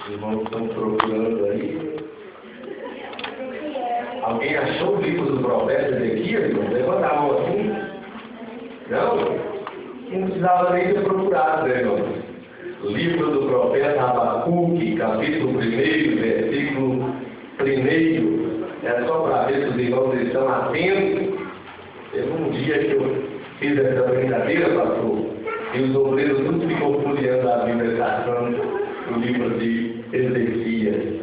Os irmãos estão procurando aí. Alguém achou o livro do profeta Ezequias? Levanta a mão assim. Não? Não precisava nem ter procurado, né, irmão? Livro do profeta Abacuque, capítulo 1, versículo 1. É só para ver se os irmãos estão atentos. Teve um dia que eu fiz essa brincadeira, pastor, e os obreiros tudo ficou folheando a Bíblia, caçando o livro de Ezequias.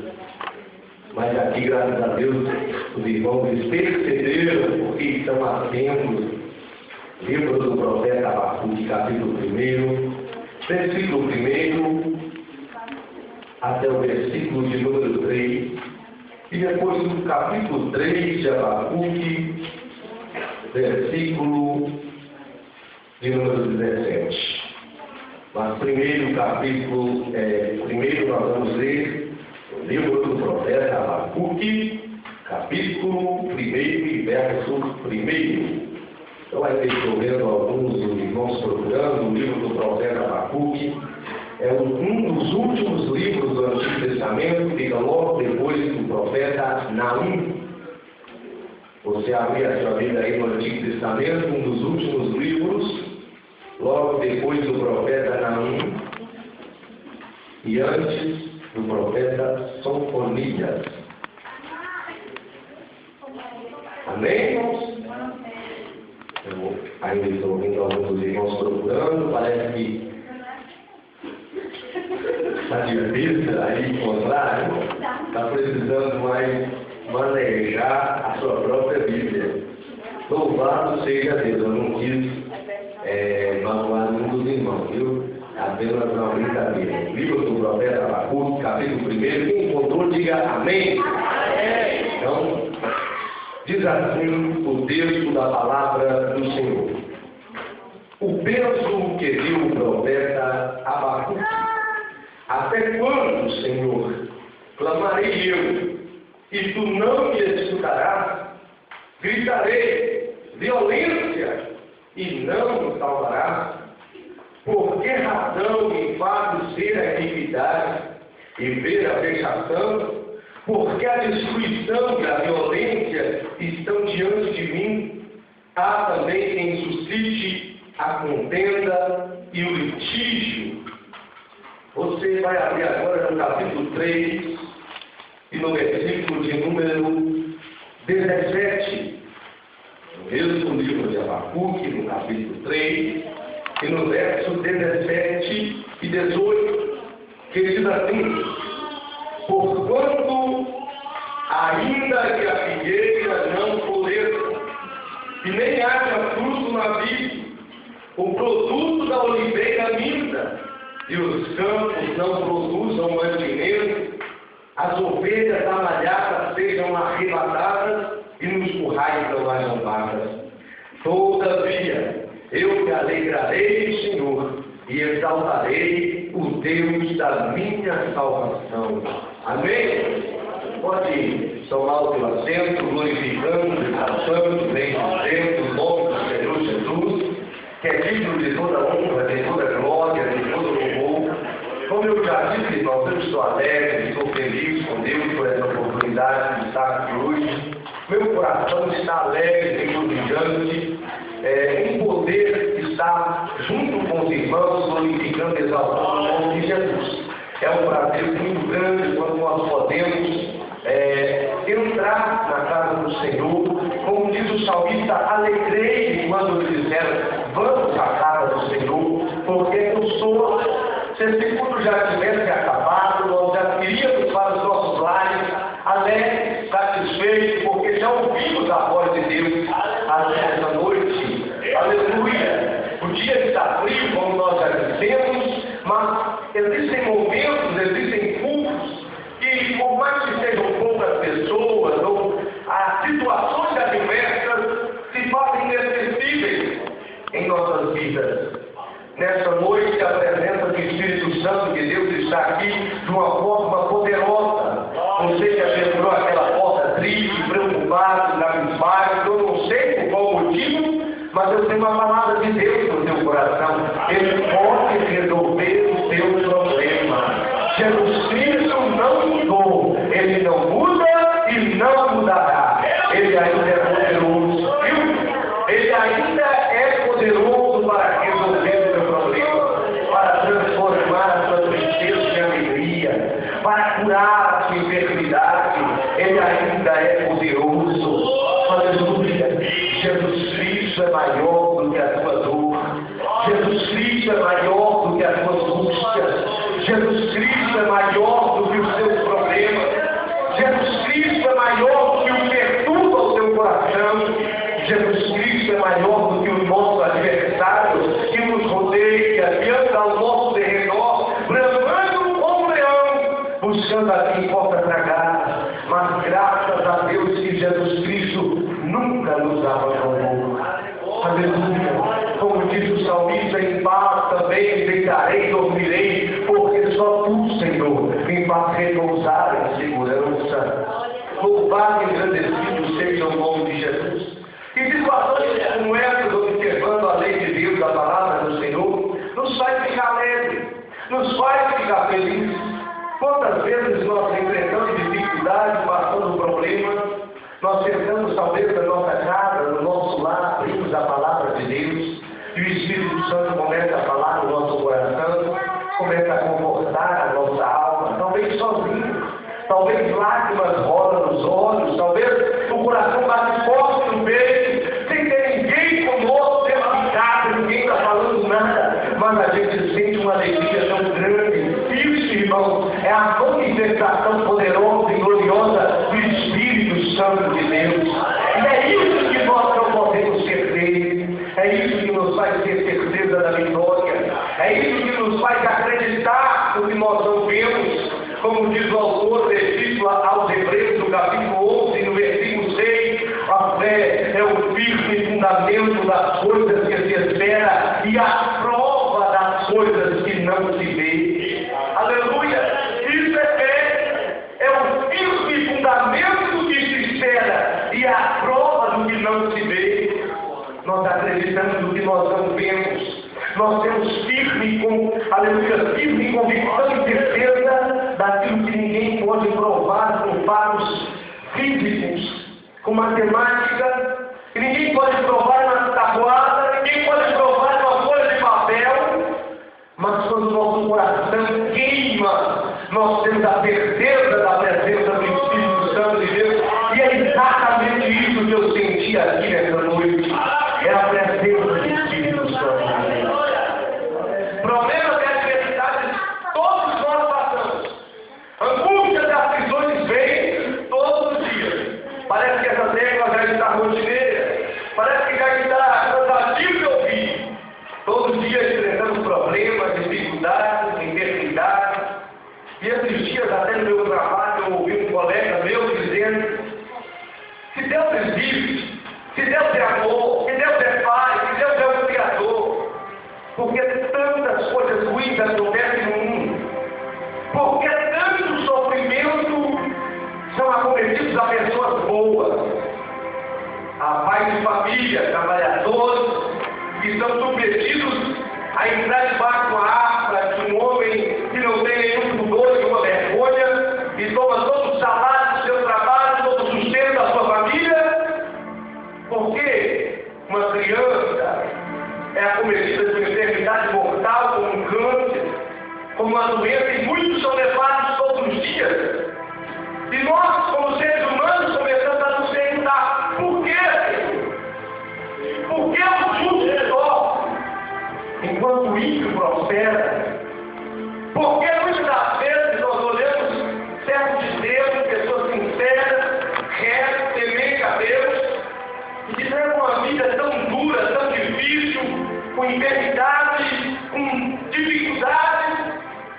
Mas aqui, graças a Deus, os irmãos perceberam porque estão atentos. Livro do profeta Abacuque, capítulo 1, versículo 1, até o versículo de número 3. E depois do capítulo 3 de Abacuque, versículo de número 17. Mas primeiro nós vamos ler o livro do profeta Abacuque, capítulo 1 e verso 1. Então aí estou vendo alguns irmãos procurando o livro do profeta Abacuque. É um dos últimos livros do Antigo Testamento, fica logo depois do profeta Naum. Você abrir a sua vida aí no Antigo Testamento, um dos últimos livros, logo depois do profeta Naum, e antes do profeta Sofonias. Amém, irmãos? Eu ainda estou ouvindo alguns irmãos procurando, parece que está difícil aí encontrar, está precisando mais manejar a sua própria Bíblia. Louvado seja Deus, eu não quis magoar nenhum dos irmãos, viu? Apenas uma brincadeira. Livro do profeta Abacuque, capítulo 1, quem encontrou, diga amém. Amém. Então, diz assim o texto da palavra do Senhor. O peso que deu o profeta Abacuque. Até quando, Senhor, clamarei eu, e tu não me escutarás? Gritarei violência, e não me salvarás? Por que razão me fazes ver a iniquidade e ver a vexação? Porque a destruição e a violência estão diante de mim. Há também quem suscite a contenda e o litígio. Você vai abrir agora no capítulo 3 e no versículo de número 17. No mesmo livro de Abacuque, no capítulo 3, e no verso 17 e 18, que diz assim: porquanto, ainda que a figueira não floresça, e nem haja fruto na vide, o produto da oliveira minta, e os campos não produzam mantimento, as ovelhas amalhadas sejam arrebatadas, e nos currais não hajam vacas. Todavia, eu me alegrarei no Senhor, e exaltarei o Deus da minha salvação. Amém? Pode tomar o teu assento, glorificando, exaltando, bendizendo o nome do Senhor Jesus, que é digno de toda honra, de toda glória, de todo louvor. Como eu já disse, irmãos, eu estou alegre, estou feliz com Deus por essa oportunidade de estar aqui hoje. Meu coração está alegre, regozijante, em poder estar junto com os irmãos, glorificando e exaltando o nome de Jesus. É um prazer muito grande quando nós podemos entrar na casa do Senhor. Como diz o salmista, alegrei quando disseram, vamos à casa do Senhor, porque eu sou. Se esse culto já tivesse acabado, nós já iríamos para os nossos lares, alegres, satisfeitos, porque já ouvimos a voz de Deus essa noite. Aleluia! O dia está frio, como nós já dissemos, mas existem momentos, existem cultos, que por mais que sejam poucas pessoas, ou as situações adversas se fazem inacessíveis em nossas vidas. Nesta noite, a presença do Espírito Santo de Deus está aqui de uma forma poderosa. Você que abençoou aquela porta triste, preocupado, cabisbaixo, eu não sei por qual motivo, mas eu tenho uma palavra de Deus no teu coração. Ele pode resolver o teu problema. Jesus Cristo não mudou, Ele não muda e não mudará. Ele ainda é poderoso, viu? Ele ainda é poderoso para resolver o seu problema, para transformar a sua tristeza em alegria, para curar a sua enfermidade. Ele ainda é poderoso. Aleluia! Jesus Cristo é maior do que a tua dor. Jesus Cristo é maior do que a tua angústia. Jesus Cristo é maior do que o seu problema. Jesus Cristo é maior do que o que perturba o teu coração. Jesus Cristo é maior do que o nosso adversário que nos rodeia, que anda ao nosso derredor, bramando como um leão, buscando a quem possa tragar. Mas graças a Deus que Jesus Cristo nunca nos abandonou. Aleluia! Como diz o salmista, em paz também deitarei, dormirei, porque só tu, Senhor, me faz repousar em segurança. Louvado e agradecido seja o nome de Jesus. E situações como essas, observando a lei de Deus, a palavra do Senhor, nos faz ficar alegre, nos faz ficar felizes. Quantas vezes nós enfrentamos dificuldades, passando problemas, nós sentamos talvez na nossa casa, no nosso lar, abrimos a palavra de Deus, e o Espírito Santo começa a falar no nosso coração, começa a confortar a nossa alma, talvez sozinho, talvez lágrimas rolam nos olhos, talvez o coração bate forte no peito, sem ter ninguém conosco dentro de casa, ninguém está falando nada, mas a gente sente uma alegria tão grande. Isso, irmãos, é a manifestação poderosa e gloriosa do Espírito Santo de Deus. E é isso que nós não podemos perder. É isso que nos faz ter certeza da vitória. É isso que nos faz acreditar no que nós não vemos. Como diz o autor da Epístola aos Hebreus, no capítulo 11, no versículo 6, a fé é o firme fundamento das coisas que se espera e a prova das coisas que não se vê. Aleluia! Isso é fé. É o firme fundamento do que se espera e a prova do que não se vê. Nós acreditamos no que nós não vemos. Nós temos firme convicção e certeza daquilo que ninguém pode provar com fatos físicos, com matemática, que ninguém pode provar na tabuada, ninguém pode provar numa folha de papel, mas quando o nosso coração queima, nós temos a certeza da presença do Espírito Santo de Deus, e é exatamente isso que eu senti aqui nessa noite. É a presença do Espírito Santo de Deus. Problemas e adversidades todos nós passamos. Angústias e aflições vêm todos os dias. Parece que essa terra já está rotineira. Parece que já está cansativo de ouvir. Todos os dias enfrentamos problemas, dificuldades, enfermidades. E esses dias, até no meu trabalho, eu ouvi um colega meu dizendo: se Deus existe, se Deus é amor, se Deus é Pai, se Deus é o Criador, porque tantas coisas ruins acontecem no mundo, porque tanto sofrimento são acometidos a pessoas boas, a pais de família, trabalhadores, que são submetidos a entrar debaixo da harpa de um homem que não tem nenhum pudor, nenhuma vergonha, e toma todo o salário do seu trabalho, todo o sustento da sua família, porque uma criança é acometida de uma enfermidade mortal, como um câncer, como uma doença, e muitos são levados todos os dias. E nós, como seres humanos, começamos a nos perguntar: por quê, Senhor? Por que o justo sofre enquanto o ímpio prospera? Porque muitas das vezes nós olhamos servos de Deus, pessoas sinceras, retas, tementes a Deus, e que levam uma vida tão dura, tão difícil, com enfermidades, com dificuldades,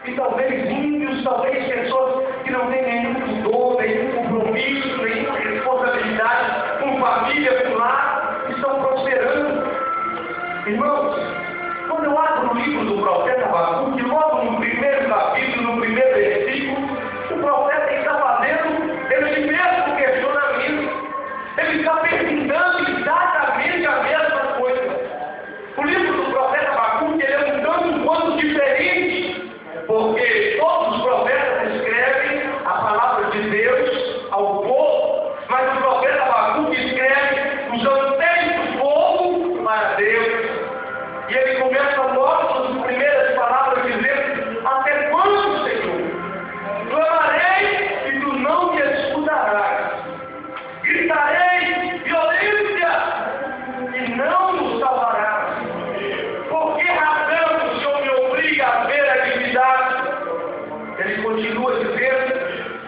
e talvez ímpios, talvez pessoas que não têm nenhum pudor, nenhum compromisso, nenhuma responsabilidade com família, com lar, estão prosperando. Irmãos, quando eu abro o livro do profeta Abacuque, logo no primeiro capítulo, no primeiro versículo, o profeta está fazendo esse mesmo questionamento. Ele está perguntando exatamente a mesma coisa. O livro do profeta Abacuque é um tanto quanto diferente, porque todos os profetas escrevem ele continua dizendo,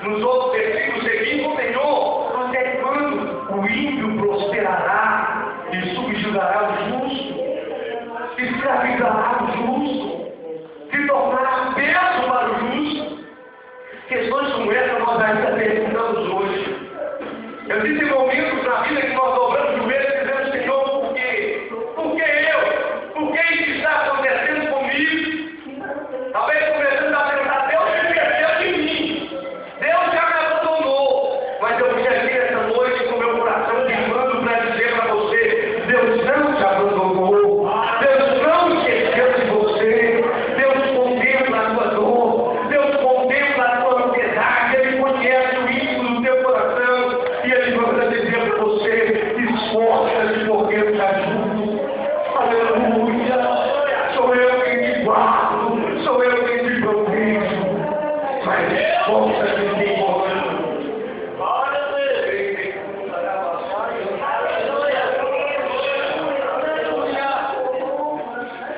nos outros versículos seguintes, Senhor, até quando o ímpio prosperará e subjugará o justo, escravizará o justo, se tornará peso para o justo? Questões como essa nós ainda perguntamos hoje. Existem momentos na vida que nós dobramos o joelho e dizemos, Senhor, por quê? Por que eu? Por que isso está acontecendo comigo? Talvez começando a pensar, Deus se esqueceu de mim. Deus já me abandonou. Mas eu vim aqui essa noite com meu coração queimando para dizer para você, Deus não te abandonou. Deus não esqueceu de você. Deus contempla a tua dor. Deus contempla a tua ansiedade. Ele conhece o íntimo do teu coração. E Ele vai dizer para você, esforça-se porque eu te ajudo. Aleluia. Sou eu quem te guardo. Sou eu quem te protejo. Mas esforça-se em mim.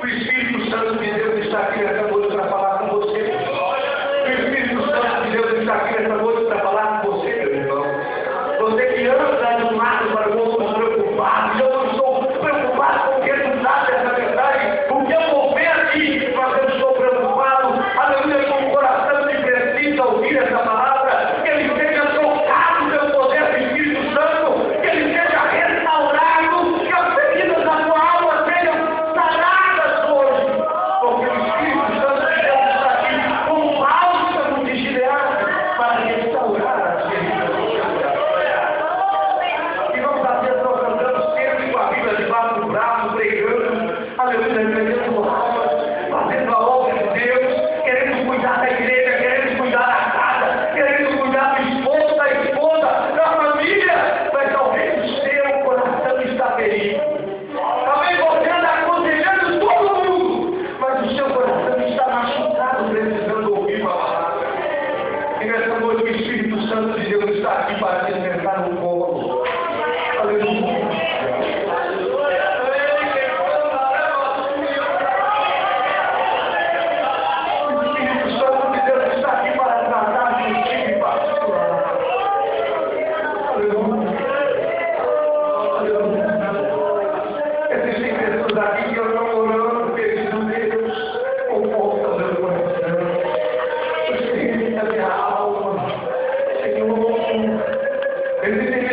O Espírito Santo de Deus está aqui nessa noite para falar com você. O Espírito Santo de Deus está aqui nessa noite para falar com você, meu irmão. Você que anda de um lado para o outro preocupado, eu não estou preocupado com o resultado dessa verdade, o que eu vou ver aqui, mas eu estou preocupado, aleluia, com o coração que precisa ouvir essa palavra, que ele seja tocado pelo poder do Espírito Santo, que ele seja restaurado, que as feridas da sua alma sejam saradas hoje, porque o Espírito Santo de Deus está aqui como um bálsamo de Gileade para restaurar as feridas do seu coração. E vamos fazer nós andando sempre com a Bíblia debaixo do braço, pregando, aleluia, pregando almas, fazendo a obra de Deus, querendo cuidar da igreja, querendo cuidar da casa, querendo cuidar do esposo, da esposa, da família, mas talvez o seu coração está ferido. Talvez você anda aconselhando todo mundo, mas o seu coração está machucado, precisando ouvir uma palavra. E nessa noite o Espírito Santo de Deus está aqui para te sentar no colo. Aleluia. O Espírito Santo de Deus está aqui para tratar de ti e pastorar. Aleluia. Aleluia. Existem pessoas aqui que eu estou orando, pedindo Deus, conforta o meu coração. Sustenta minha alma, Senhor. Existem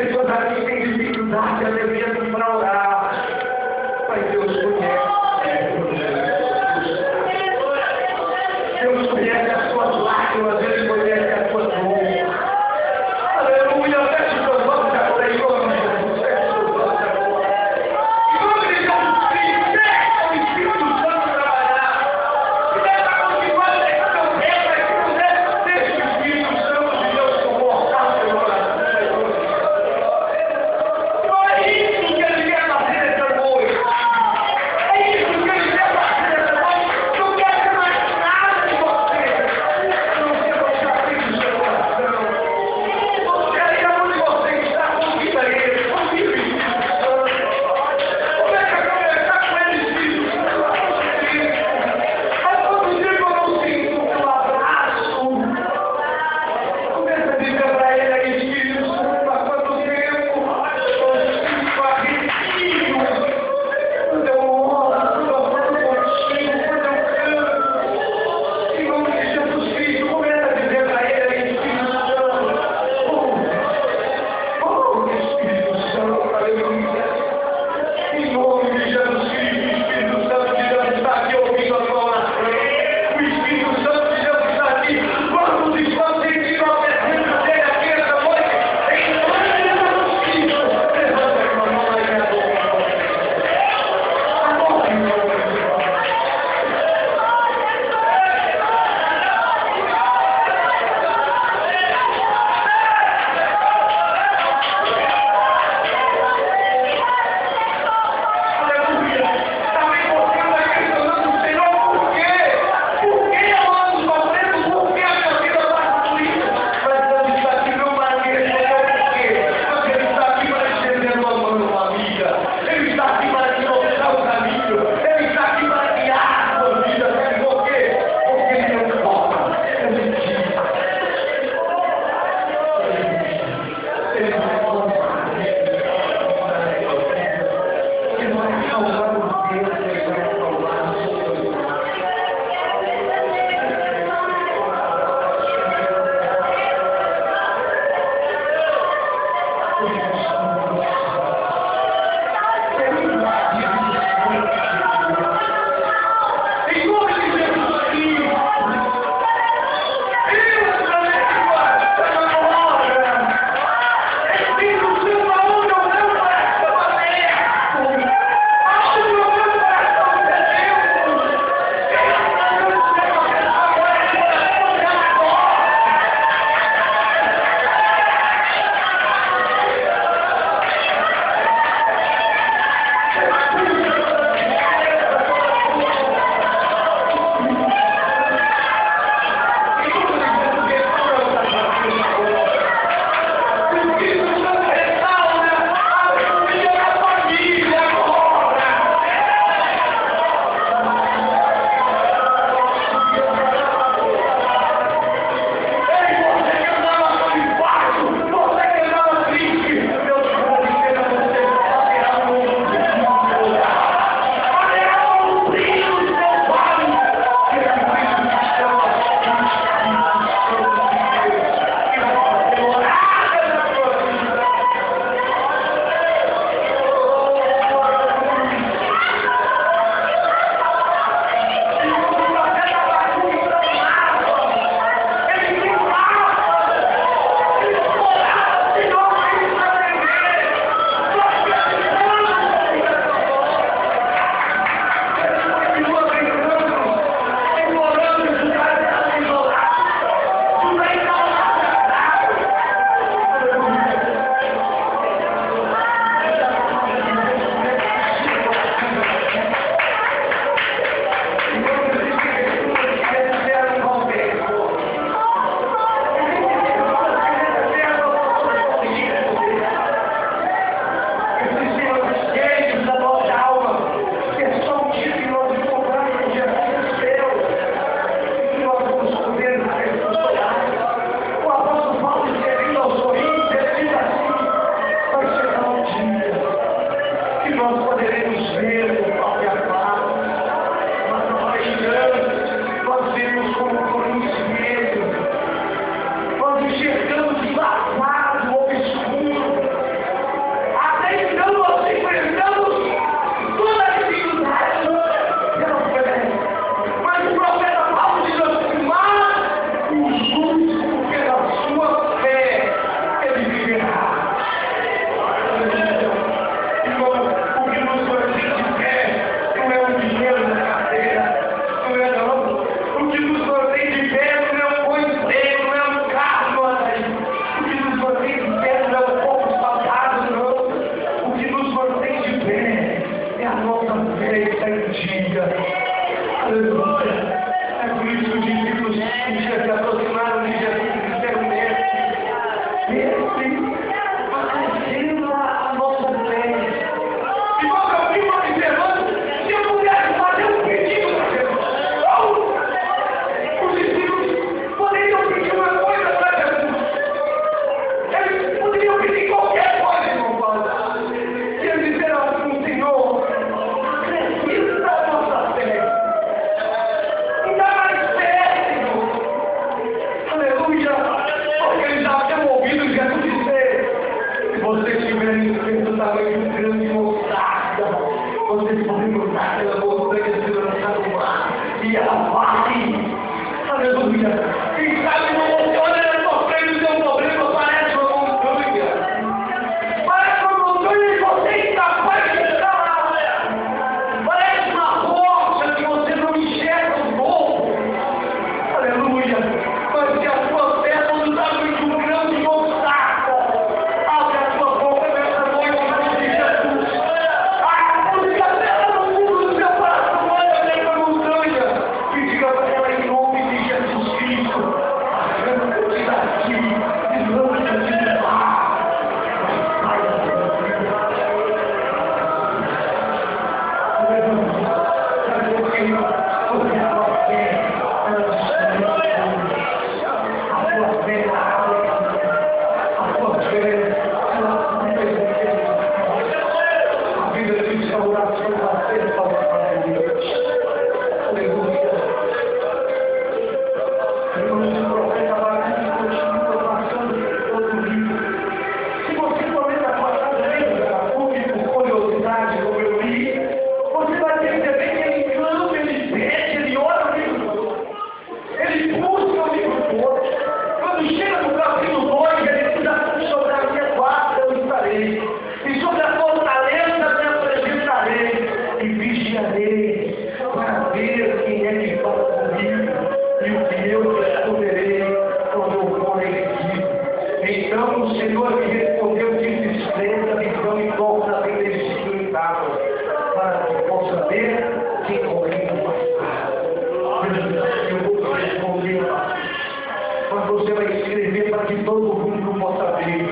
você vai escrever para que todo mundo possa ver.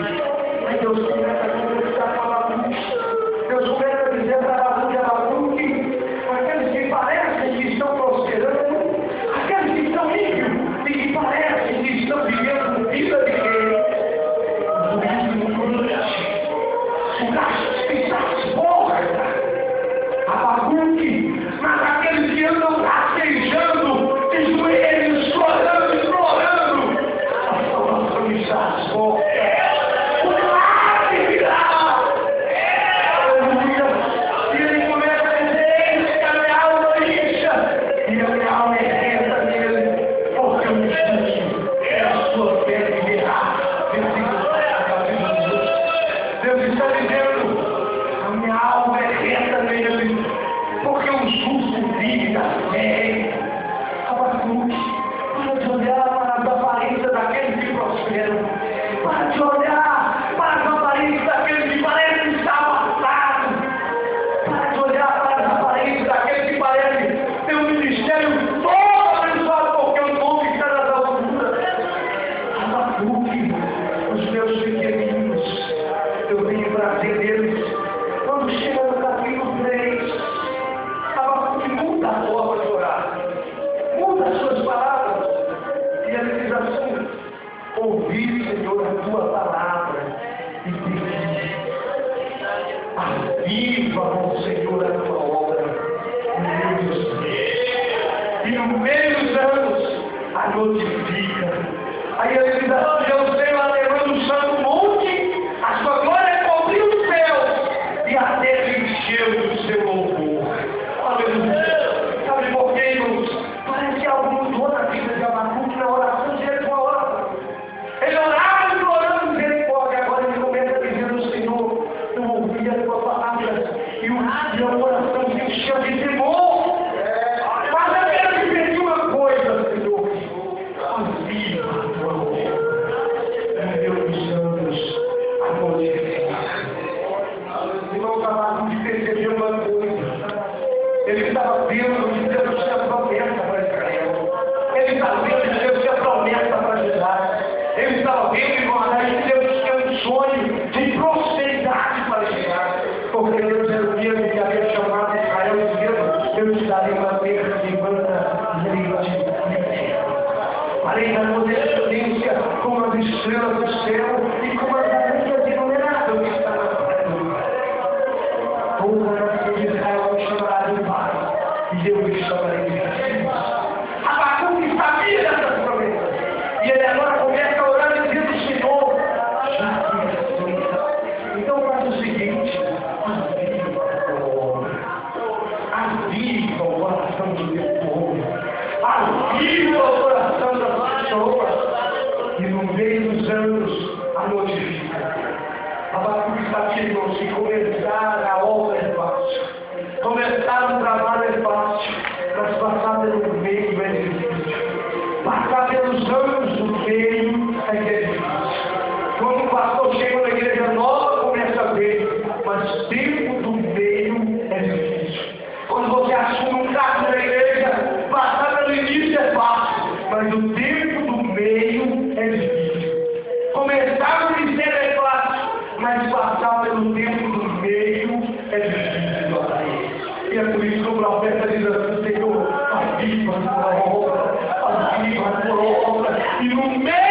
Mas Deus começa a conversar com Abacuque. Deus começa a dizer para Abacuque, aqueles que parecem que estão prosperando, aqueles que estão ímpios e que parecem que estão vivendo vida de quem? O gasto que transporta Abacuque, mas aqueles que andam rastejando, de joelhos, chorando e implorando, a salvação me transporta. O milagre virá. Aleluia. E ele começa a dizer que a minha alma incha e a minha alma é reta nele, porque o justo é a sua fé que virá. Deus está dizendo, a minha alma é reta nele, porque o justo vive da fé. Abacuque, para de olhar para as aparências daqueles que prosperam, para de olhar para as aparências daqueles que parecem estar abastados, para de olhar para as aparências daqueles que parecem ter um ministério todo abençoado, porque o nome está nas alturas. Abacuque, os meus pequeninos, eu tenho prazer neles. Quando chega no capítulo 3, Abacuque muda a forma de orar, muda as suas palavras, e ele diz assim: ouvi, Senhor, a tua palavra e pedi. Aviva, ó Senhor, a tua obra no meio dos dias, e no meio dos anos a notifica. Aí ele diz assim: eu sei lá levando o santo monte, a sua glória cobriu os céus e a terra encheu do seu louvor. Aleluia. Sabe por quê, irmãos? Parece que algo mudou na vida de Abacuque na oração dele com a oração. Ele orava implorando misericórdia, agora ele começa a dizer ao Senhor: eu ouvi a tua palavra e o meu coração se encheu de temor. Mas eu quero te pedir uma coisa, Senhor: aviva a tua obra no meio dos anos a glorificar. Irmãos, Abacuque percebeu uma coisa. Ele estava vendo que Deus tinha promessa para Israel. Ele estava vendo que Deus tinha promessa para Judá. Ele estava vendo, irmão, que Deus tinha um sonho de prosperidade para Israel. Porque Deus era o Deus que havia chamado Israel dizendo: eu te darei uma terra de banda leite e mel. Farei da tua descendência como as estrelas do céu e como as areias inumeráveis que está na terra. Toda a nação de Israel me chamará de pai, e eu me chamarei de filho. Abacuque sabia dessas promessas, e ele agora começa a orar e diz: Senhor, já que assim, então faz o seguinte: aviva a tua obra, aviva o coração do teu povo, aviva o coração das pessoas, e no meio dos anos a notifica. Abacuque sabia, irmãos, que começar a obra é fácil, começar o trabalho é fácil, mas passar pelo meio é difícil. Passar pelos anos do meio é que é difícil. Quando o pastor chega na igreja nova, começa a ver, mas o tempo do meio é difícil. Quando você assume um cargo na igreja, passar pelo início é fácil, mas o tempo do meio é difícil. Começar o ministério é fácil, mas passar pelo tempo do meio é difícil para ele. E é por isso que o profeta diz assim: Senhor, aviva a tua obra, aviva a tua obra, e no meio